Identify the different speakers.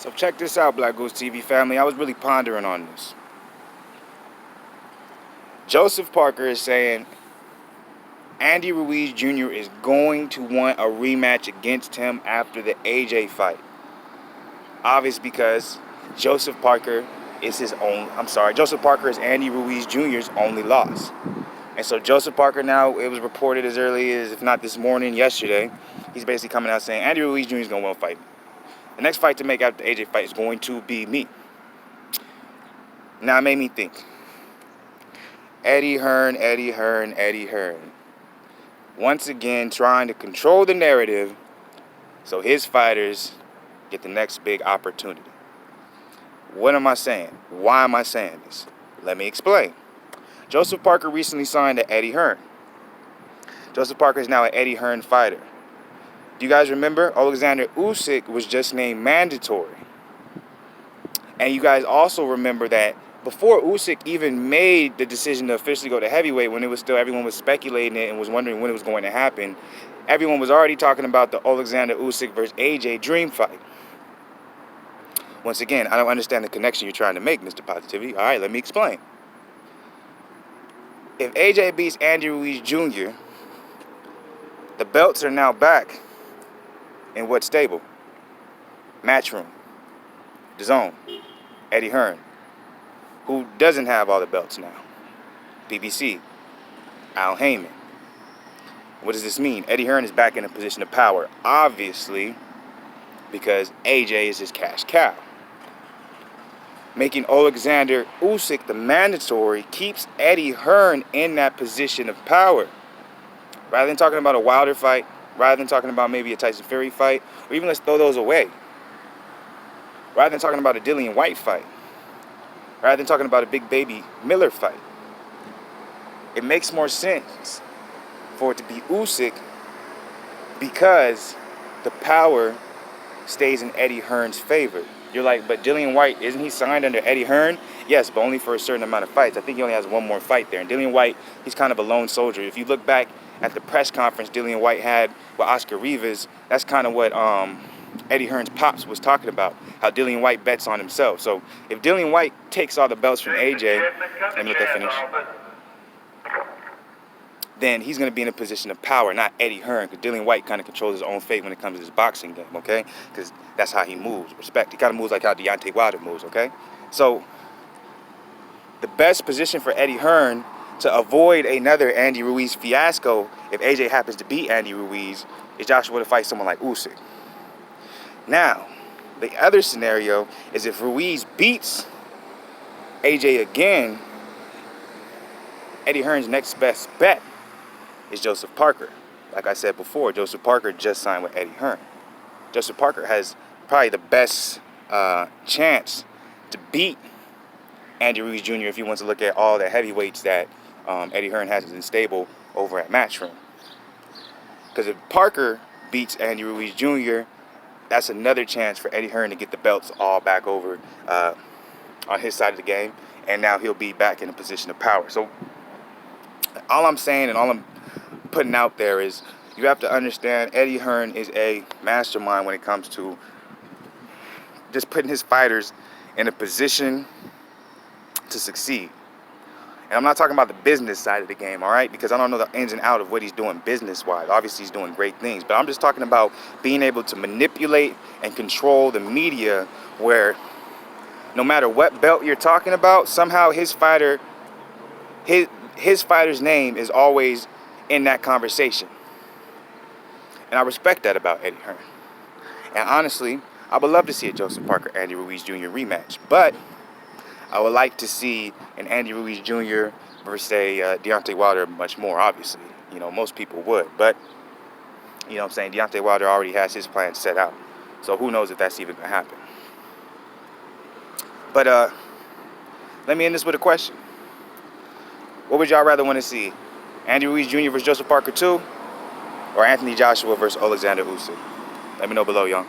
Speaker 1: So check this out, Black Goose TV family. I was really pondering on this. Joseph Parker is saying Andy Ruiz Jr. is going to want a rematch against him after the AJ fight. Obvious because Joseph Parker is Joseph Parker is Andy Ruiz Jr.'s only loss. And so Joseph Parker now, it was reported as early as, if not this morning, yesterday, he's basically coming out saying Andy Ruiz Jr. is going to want to fight me. The next fight to make after the AJ fight is going to be me. Now it made me think. Eddie Hearn. Once again trying to control the narrative so his fighters get the next big opportunity. What am I saying? Why am I saying this? Let me explain. Joseph Parker recently signed to Eddie Hearn. Joseph Parker is now an Eddie Hearn fighter. Do you guys remember? Alexander Usyk was just named mandatory. And you guys also remember that before Usyk even made the decision to officially go to heavyweight, when it was still everyone was speculating it and was wondering when it was going to happen, everyone was already talking about the Alexander Usyk versus AJ dream fight. Once again, I don't understand the connection you're trying to make, Mr. Positivity. All right, let me explain. If AJ beats Andy Ruiz Jr., the belts are now back in what stable? Matchroom. The Zone. Eddie Hearn. Who doesn't have all the belts now? BBC. Al Heyman. What does this mean? Eddie Hearn is back in a position of power, obviously, because AJ is his cash cow. Making Alexander Usyk the mandatory keeps Eddie Hearn in that position of power. Rather than talking about a Wilder fight, rather than talking about maybe a Tyson Fury fight, or even let's throw those away. Rather than talking about a Dillian White fight, rather than talking about a Big Baby Miller fight, it makes more sense for it to be Usyk because the power stays in Eddie Hearn's favor. You're like, but Dillian White, isn't he signed under Eddie Hearn? Yes, but only for a certain amount of fights. I think he only has one more fight there. And Dillian White, he's kind of a lone soldier. If you look back at the press conference Dillian White had with Oscar Rivas, that's kind of what Eddie Hearn's pops was talking about, how Dillian White bets on himself. So if Dillian White takes all the belts from AJ, let me let that finish, then he's going to be in a position of power, not Eddie Hearn, because Dillian White kind of controls his own fate when it comes to his boxing game, okay? Because that's how he moves, respect. He kind of moves like how Deontay Wilder moves, okay? So the best position for Eddie Hearn to avoid another Andy Ruiz fiasco, if AJ happens to beat Andy Ruiz, is Joshua to fight someone like Usyk. Now, the other scenario is if Ruiz beats AJ again, Eddie Hearn's next best bet is Joseph Parker. Like I said before, Joseph Parker just signed with Eddie Hearn. Joseph Parker has probably the best chance to beat Andy Ruiz Jr. if he wants to look at all the heavyweights that Eddie Hearn has in stable over at Matchroom. Because if Parker beats Andy Ruiz Jr., that's another chance for Eddie Hearn to get the belts all back over on his side of the game, and now he'll be back in a position of power. So all I'm saying and all I'm putting out there is you have to understand Eddie Hearn is a mastermind when it comes to just putting his fighters in a position to succeed. And I'm not talking about the business side of the game, all right? Because I don't know the ins and outs of what he's doing business-wise. Obviously, he's doing great things. But I'm just talking about being able to manipulate and control the media where no matter what belt you're talking about, somehow his fighter's name is always in that conversation. And I respect that about Eddie Hearn. And honestly, I would love to see a Joseph Parker Andy Ruiz Jr. rematch. But I would like to see an Andy Ruiz Jr. versus Deontay Wilder much more, obviously. You know, most people would. But, you know what I'm saying, Deontay Wilder already has his plan set out. So who knows if that's even going to happen. But let me end this with a question. What would y'all rather want to see? Andy Ruiz Jr. versus Joseph Parker 2? Or Anthony Joshua versus Alexander Usyk? Let me know below, y'all.